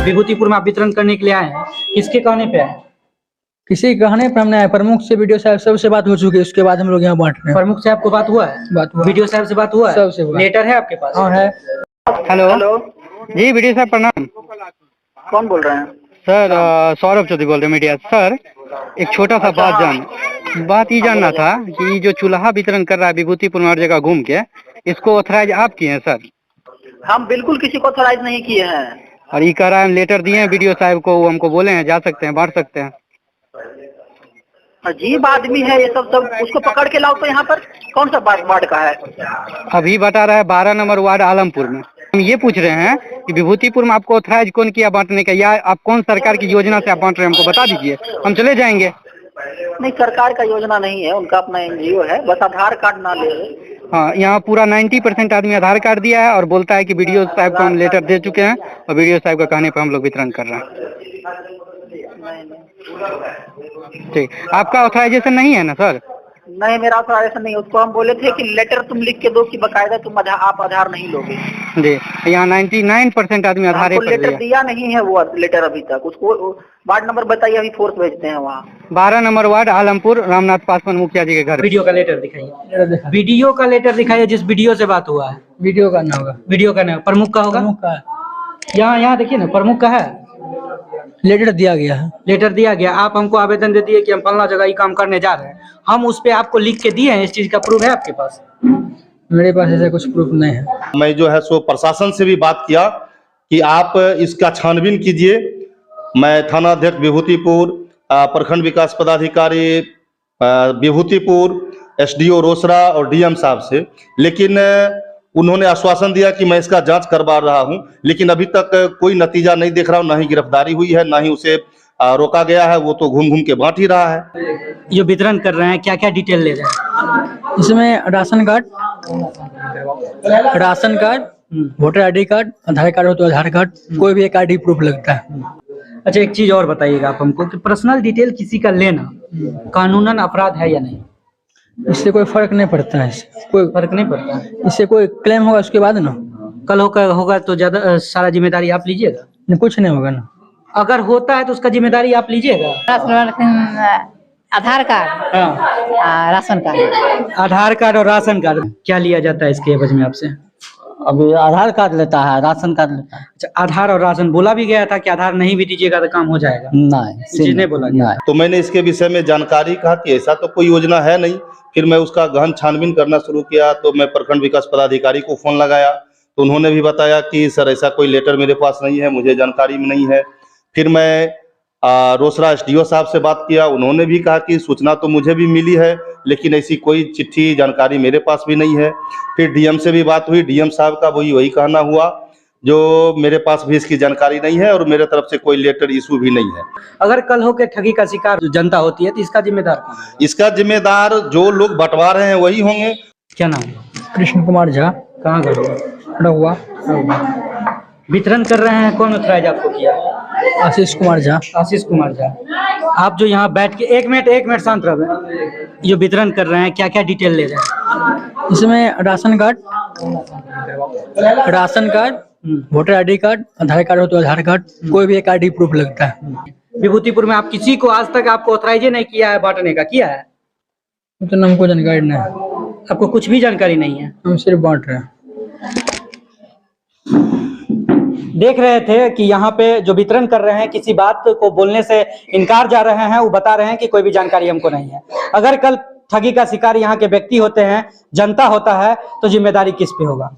विभूतिपुर में आप वितरण करने के लिए आए हैं, किसके कहने पे आए? किसी कहने पर हमने प्रमुख से वीडियो साहब सबसे बात हो चुकी है, उसके बाद हम लोग यहाँ बांट रहे हैं। प्रमुख से आपको बात हुआ है? बात हुआ। वीडियो साहब से बात हुआ है? सबसे हुआ। लेटर है आपके पास? हाँ है। हेलो जी, वीडियो साहब प्रणाम। कौन बोल रहे हैं? सर सौरभ चौधरी बोल रहे हैं मीडिया। सर एक छोटा सा बात ये जानना था कि जो चूल्हा वितरण कर रहा है विभूतिपुर में हर जगह घूम के, इसको ऑथराइज आप किए हैं? सर हम बिल्कुल किसी को ऑथराइज नहीं किए हैं। और ये कह रहा है हम लेटर दिए हैं वीडियो साहब को, वो हमको बोले हैं जा सकते हैं, बांट सकते हैं। अजीब आदमी है ये सब उसको पकड़ के लाओ। तो यहाँ पर कौन सा वार्ड का है? अभी बता रहा है 12 नंबर वार्ड आलमपुर में। हम ये पूछ रहे हैं कि विभूतिपुर में आपको ऑथराइज कौन किया बांटने का, या आप कौन सरकार की योजना से आप बांट रहे हैं, हमको बता दीजिए, हम चले जाएंगे। नहीं, सरकार का योजना नहीं है, उनका अपना एनजीओ है, बस आधार कार्ड ना ले। हाँ, यहाँ पूरा 90% आदमी आधार कार्ड दिया है और बोलता है कि वीडियो साहब को हम लेटर दे चुके हैं और वीडियो साहब का कहने पर हम लोग वितरण कर रहे हैं। ठीक, आपका ऑथराइजेशन नहीं है ना सर? नहीं, मेरा ऑथराइजेशन नहीं है। उसको हम बोले थे कि लेटर तुम लिख के दो कि बकायदा आप आधार नहीं लोगे। जी, यहाँ 99% आदमी आधार पर लेटर दिया नहीं है वो लेटर अभी तक। उसको वार्ड नंबर बताइए, अभी फोर्स भेजते हैं वहाँ। 12 नंबर वार्ड आलमपुर, रामनाथ पासवान मुखिया जी के घर। वीडियो का लेटर दिखाइए। वीडियो का लेटर दिखाइए जिस वीडियो से बात हुआ है। वीडियो का ना होगा, वीडियो का नहीं, प्रमुख का होगा। प्रमुख का यहाँ देखिए ना, प्रमुख का है, लेटर दिया गया है। लेटर दिया गया। आप हमको आवेदन दे दिए कि हम फलना जगह ये काम करने जा रहे हैं, हम उस पे आपको लिख के दिए हैं। इस चीज का प्रूफ है आपके पास? मेरे पास ऐसा कुछ प्रूफ नहीं है। मैं जो है सो प्रशासन से भी बात किया कि आप इसका छानबीन कीजिए। मैं थाना अध्यक्ष विभूतिपुर, प्रखंड विकास पदाधिकारी विभूतिपुर, एसडीओ रोसड़ा और डीएम साहब से, लेकिन उन्होंने आश्वासन दिया कि मैं इसका जांच करवा रहा हूं, लेकिन अभी तक कोई नतीजा नहीं देख रहा हूं। ना ही गिरफ्तारी हुई है, ना ही उसे रोका गया है। वो तो घूम घूम के बांट ही रहा है। जो वितरण कर रहे हैं क्या क्या डिटेल ले रहे हैं? इसमें ration card, voter ID card, Aadhaar card हो तो आधार कार्ड, कोई भी एक आईडी प्रूफ लगता है। अच्छा, एक चीज और बताइएगा आप हमको कि पर्सनल डिटेल किसी का लेना कानूनन अपराध है या नहीं? इससे कोई फर्क नहीं पड़ता है। कोई फर्क नहीं पड़ता है। इससे कोई क्लेम होगा उसके बाद ना, कल होगा तो ज्यादा सारा जिम्मेदारी आप लीजिएगा? कुछ नहीं होगा ना। अगर होता है तो उसका जिम्मेदारी आप लीजिएगा? आधार कार्ड, हाँ, राशन कार्ड। आधार कार्ड और राशन कार्ड क्या लिया जाता है इसके एवज में आपसे? अभी आधार कार्ड लेता है, राशन कार्ड लेता है। अच्छा, आधार और राशन बोला भी गया था कि आधार नहीं भी दीजिएगा तो काम हो जाएगा? नहीं, चीज नहीं बोला गया। तो मैंने इसके विषय में जानकारी कहा कि ऐसा तो कोई योजना है नहीं। फिर मैं उसका गहन छानबीन करना शुरू किया, तो मैं प्रखंड विकास पदाधिकारी को फोन लगाया, तो उन्होंने भी बताया कि सर ऐसा कोई लेटर मेरे पास नहीं है, मुझे जानकारी में नहीं है। फिर मैं रोसड़ा एसडीओ साहब से बात किया, उन्होंने भी कहा कि सूचना तो मुझे भी मिली है, लेकिन ऐसी कोई चिट्ठी जानकारी मेरे पास भी नहीं है। फिर डीएम से भी बात हुई, डीएम साहब का वही कहना हुआ, जो मेरे पास भी इसकी जानकारी नहीं है और मेरे तरफ से कोई लेटर इशू भी नहीं है। अगर कल हो के ठगी का शिकार जो जनता होती है तो इसका जिम्मेदार कौन है? इसका जिम्मेदार जो लोग बंटवा रहे हैं वही होंगे। क्या नाम है? कृष्ण कुमार झा, कहाँ का होगा? रहुआ। वितरण कर रहे हैं, कौन ऑथराइज आपको किया? आशीष कुमार झा। आशीष कुमार झा। आप जो यहाँ बैठ के एक मिनट शांत रहे, जो वितरण कर रहे हैं क्या क्या डिटेल ले रहे हैं? इसमें ration card, voter ID card, Aadhaar card हो तो आधार कार्ड, कोई भी एक आईडी प्रूफ लगता है। विभूतिपुर में आप किसी को आज तक आपको ऑथराइज नहीं किया है बांटने का? किया है? तो हमको जानकारी नहीं है। आपको कुछ भी जानकारी नहीं है? हम सिर्फ बांट रहे हैं। देख रहे थे कि यहाँ पे जो वितरण कर रहे हैं किसी बात को बोलने से इनकार जा रहे हैं, वो बता रहे हैं कि कोई भी जानकारी हमको नहीं है। अगर कल ठगी का शिकार यहाँ के व्यक्ति होते हैं, जनता होता है, तो जिम्मेदारी किस पे होगा?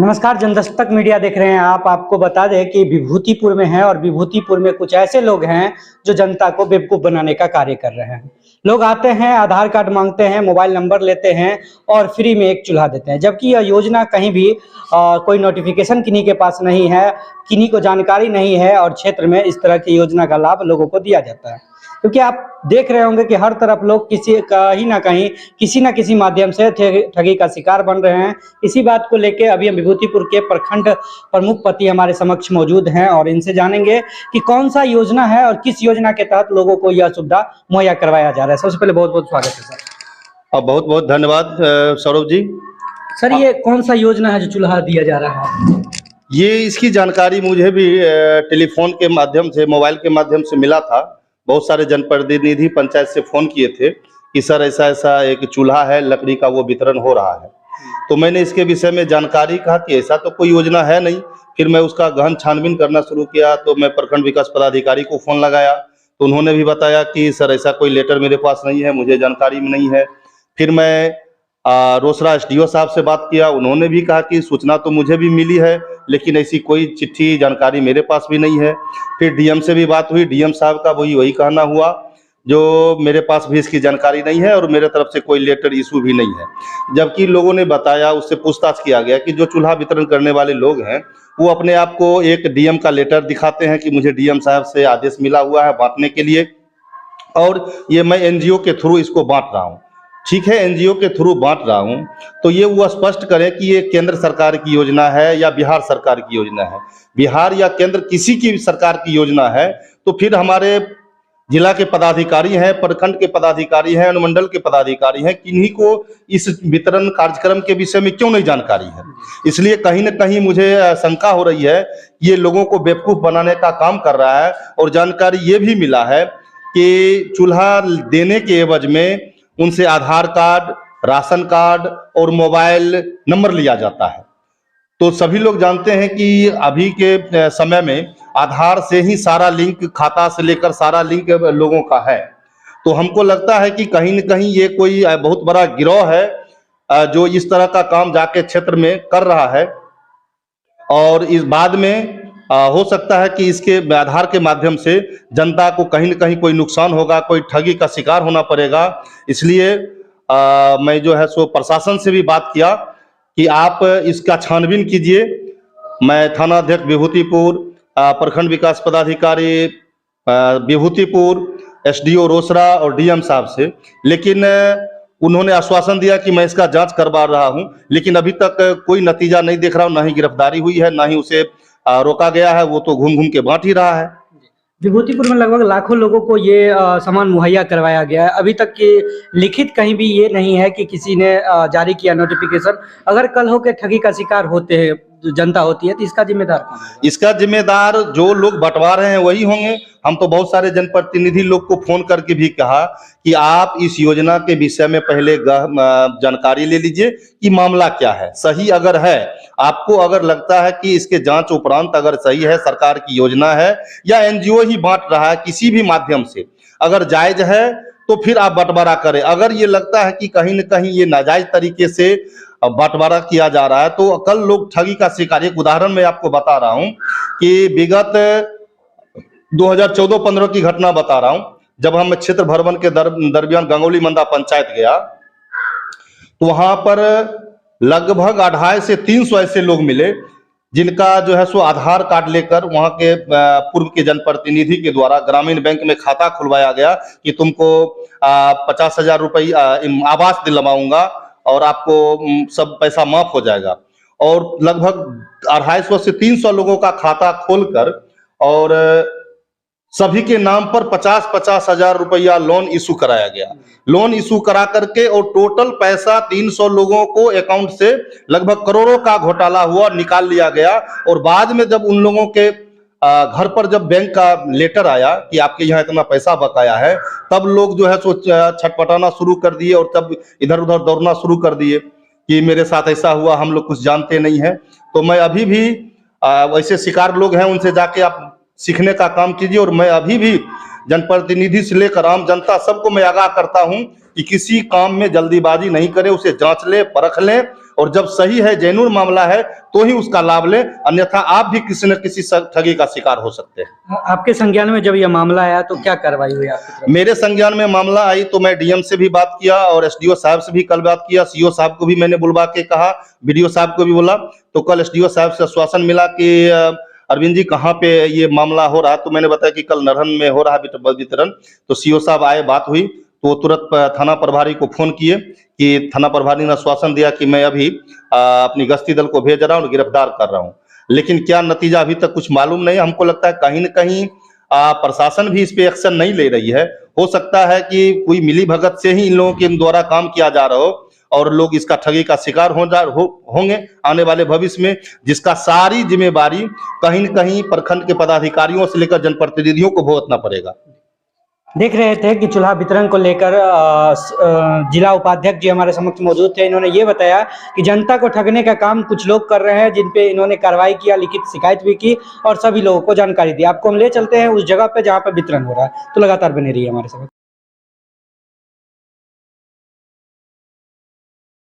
नमस्कार, जनदस्तक मीडिया देख रहे हैं आप। आपको बता दें कि विभूतिपुर में है और विभूतिपुर में कुछ ऐसे लोग हैं जो जनता को बेवकूफ बनाने का कार्य कर रहे हैं। लोग आते हैं, आधार कार्ड मांगते हैं, मोबाइल नंबर लेते हैं और फ्री में एक चूल्हा देते हैं, जबकि यह योजना कहीं भी कोई नोटिफिकेशन किन्हीं के पास नहीं है, किन्हीं को जानकारी नहीं है और क्षेत्र में इस तरह की योजना का लाभ लोगों को दिया जाता है। क्योंकि आप देख रहे होंगे कि हर तरफ लोग कहीं किसी ना किसी माध्यम से ठगी का शिकार बन रहे हैं। इसी बात को लेके अभी हम विभूतिपुर के प्रखंड प्रमुख पति हमारे समक्ष मौजूद हैं और इनसे जानेंगे कि कौन सा योजना है और किस योजना के तहत लोगों को यह सुविधा मुहैया करवाया जा रहा है। सबसे पहले बहुत बहुत स्वागत है सर। और बहुत बहुत धन्यवाद सौरभ जी। सर, ये कौन सा योजना है जो चूल्हा दिया जा रहा है? ये इसकी जानकारी मुझे भी टेलीफोन के माध्यम से, मोबाइल के माध्यम से मिला था। बहुत सारे जनप्रतिनिधि पंचायत से फोन किए थे कि सर ऐसा ऐसा एक चूल्हा है, लकड़ी का वो वितरण हो रहा है। तो मैंने इसके विषय में जानकारी कहा कि ऐसा तो कोई योजना है नहीं। फिर मैं उसका गहन छानबीन करना शुरू किया, तो मैं प्रखंड विकास पदाधिकारी को फ़ोन लगाया, तो उन्होंने भी बताया कि सर ऐसा कोई लेटर मेरे पास नहीं है, मुझे जानकारी में नहीं है। फिर मैं रोसड़ा एसडीओ साहब से बात किया, उन्होंने भी कहा कि सूचना तो मुझे भी मिली है, लेकिन ऐसी कोई चिट्ठी जानकारी मेरे पास भी नहीं है। फिर डीएम से भी बात हुई, डीएम साहब का वही कहना हुआ, जो मेरे पास भी इसकी जानकारी नहीं है और मेरे तरफ से कोई लेटर इशू भी नहीं है। जबकि लोगों ने बताया, उससे पूछताछ किया गया कि जो चूल्हा वितरण करने वाले लोग हैं वो अपने आप को एक डीएम का लेटर दिखाते हैं कि मुझे डीएम साहब से आदेश मिला हुआ है बांटने के लिए, और ये मैं एनजीओ के थ्रू इसको बांट रहा हूँ। ठीक है, एनजीओ के थ्रू बांट रहा हूँ, तो ये वो स्पष्ट करें कि ये केंद्र सरकार की योजना है या बिहार सरकार की योजना है। बिहार या केंद्र किसी की सरकार की योजना है तो फिर हमारे जिला के पदाधिकारी हैं, प्रखंड के पदाधिकारी हैं, अनुमंडल के पदाधिकारी हैं, किन्हीं को इस वितरण कार्यक्रम के विषय में क्यों नहीं जानकारी है। इसलिए कहीं न कहीं मुझे शंका हो रही है, ये लोगों को बेवकूफ़ बनाने का काम कर रहा है। और जानकारी ये भी मिला है कि चूल्हा देने के एवज में उनसे आधार कार्ड, राशन कार्ड और मोबाइल नंबर लिया जाता है। तो सभी लोग जानते हैं कि अभी के समय में आधार से ही सारा लिंक, खाता से लेकर सारा लिंक लोगों का है। तो हमको लगता है कि कहीं न कहीं ये कोई बहुत बड़ा गिरोह है जो इस तरह का काम जाके क्षेत्र में कर रहा है, और इस बाद में हो सकता है कि इसके आधार के माध्यम से जनता को कहीं न कहीं कोई नुकसान होगा, कोई ठगी का शिकार होना पड़ेगा। इसलिए मैं जो है सो प्रशासन से भी बात किया कि आप इसका छानबीन कीजिए। मैं थाना अध्यक्ष विभूतिपुर, प्रखंड विकास पदाधिकारी विभूतिपुर, एसडीओ रोसड़ा और डीएम साहब से, लेकिन उन्होंने आश्वासन दिया कि मैं इसका जांच करवा रहा हूं, लेकिन अभी तक कोई नतीजा नहीं देख रहा हूं। ना ही गिरफ्तारी हुई है, ना ही उसे रोका गया है, वो तो घूम घूम के बांट ही रहा है। विभूतिपुर में लगभग लाखों लोगों को ये सामान मुहैया करवाया गया है। अभी तक की लिखित कहीं भी ये नहीं है कि किसी ने जारी किया नोटिफिकेशन। अगर कल हो के ठगी का शिकार होते हैं, जनता होती है, तो इसका जिम्मेदार कौन है? इसका जिम्मेदार जो लोग बंटवा रहे हैं वही होंगे। हम तो बहुत सारे जनप्रतिनिधि लोग को फोन करके भी कहा कि आप इस योजना के विषय में पहले जानकारी ले लीजिए कि मामला क्या है। सही अगर है, आपको अगर लगता है कि इसके जांच उपरांत अगर सही है, सरकार की योजना है या एनजीओ ही बांट रहा है किसी भी माध्यम से, अगर जायज है तो फिर आप बंटवारा करें। अगर ये लगता है कि कहीं न कहीं ये नाजायज तरीके से बंटवारा किया जा रहा है तो कल लोग ठगी का शिकार। एक उदाहरण मैं आपको बता रहा हूं कि विगत 2014-15 की घटना बता रहा हूं। जब हम क्षेत्र भ्रमण के दरमियान गंगौली मंदा पंचायत गया तो वहां पर लगभग 250 से 300 ऐसे लोग मिले जिनका जो है सो आधार कार्ड लेकर वहां के पूर्व के जनप्रतिनिधि के द्वारा ग्रामीण बैंक में खाता खुलवाया गया कि तुमको 50,000 रुपये आवास दिलवाऊंगा और आपको सब पैसा माफ हो जाएगा। और लगभग 250 से 300 लोगों का खाता खोलकर और सभी के नाम पर 50-50 हजार रुपया लोन इशू कराया गया। लोन इशू करा करके और टोटल पैसा 300 लोगों को अकाउंट से लगभग करोड़ों का घोटाला हुआ, निकाल लिया गया। और बाद में जब उन लोगों के घर पर जब बैंक का लेटर आया कि आपके यहाँ इतना पैसा बकाया है, तब लोग जो है सो छटपटाना शुरू कर दिए और तब इधर उधर दौड़ना शुरू कर दिए कि मेरे साथ ऐसा हुआ, हम लोग कुछ जानते नहीं है। तो मैं अभी भी वैसे शिकार लोग हैं, उनसे जाके आप सीखने का काम कीजिए। और मैं अभी भी जनप्रतिनिधि से लेकर आम जनता सबको मैं आगाह करता हूं कि किसी काम में जल्दीबाजी नहीं करें, उसे जांच ले, परख लें, और जब सही है, जेन्युइन मामला है तो ही उसका लाभ लें, अन्यथा आप भी किसी न किसी ठगी का शिकार हो सकते हैं। आपके संज्ञान में जब यह मामला आया तो क्या कार्रवाई हुई आपकी तरफ? मेरे संज्ञान में मामला आई तो मैं डीएम से भी बात किया और एसडीओ साहब से भी कल बात किया, सीओ साहब को भी मैंने बुलवा के कहा, बीडीओ साहब को भी बोला। तो कल एसडीओ साहब से आश्वासन मिला कि अरविंद जी कहाँ पे ये मामला हो रहा है, तो मैंने बताया कि कल नरहन में हो रहा है वितरण। तो सीओ साहब आए, बात हुई तो तुरंत थाना प्रभारी को फोन किए कि थाना प्रभारी ने आश्वासन दिया कि मैं अभी अपनी गश्ती दल को भेज रहा हूँ, गिरफ्तार कर रहा हूँ। लेकिन क्या नतीजा अभी तक कुछ मालूम नहीं। हमको लगता है कहीं न कहीं प्रशासन भी इस पे एक्शन नहीं ले रही है। हो सकता है कि कोई मिली भगत से ही इन लोगों के द्वारा काम किया जा रहा हो और लोग इसका ठगी का शिकार होंगे आने वाले भविष्य में, जिसका सारी जिम्मेवारी कहीं न कहीं प्रखंड के पदाधिकारियों से लेकर जनप्रतिनिधियों को भुगतना पड़ेगा। देख रहे थे कि चूल्हा वितरण को लेकर जिला उपाध्यक्ष जी हमारे समक्ष मौजूद थे। इन्होंने ये बताया कि जनता को ठगने का काम कुछ लोग कर रहे हैं, जिन पे इन्होंने कार्रवाई किया, लिखित शिकायत भी की और सभी लोगों को जानकारी दी। आपको हम ले चलते हैं उस जगह पे जहाँ पे वितरण हो रहा है, तो लगातार बने रहिए हमारे साथ।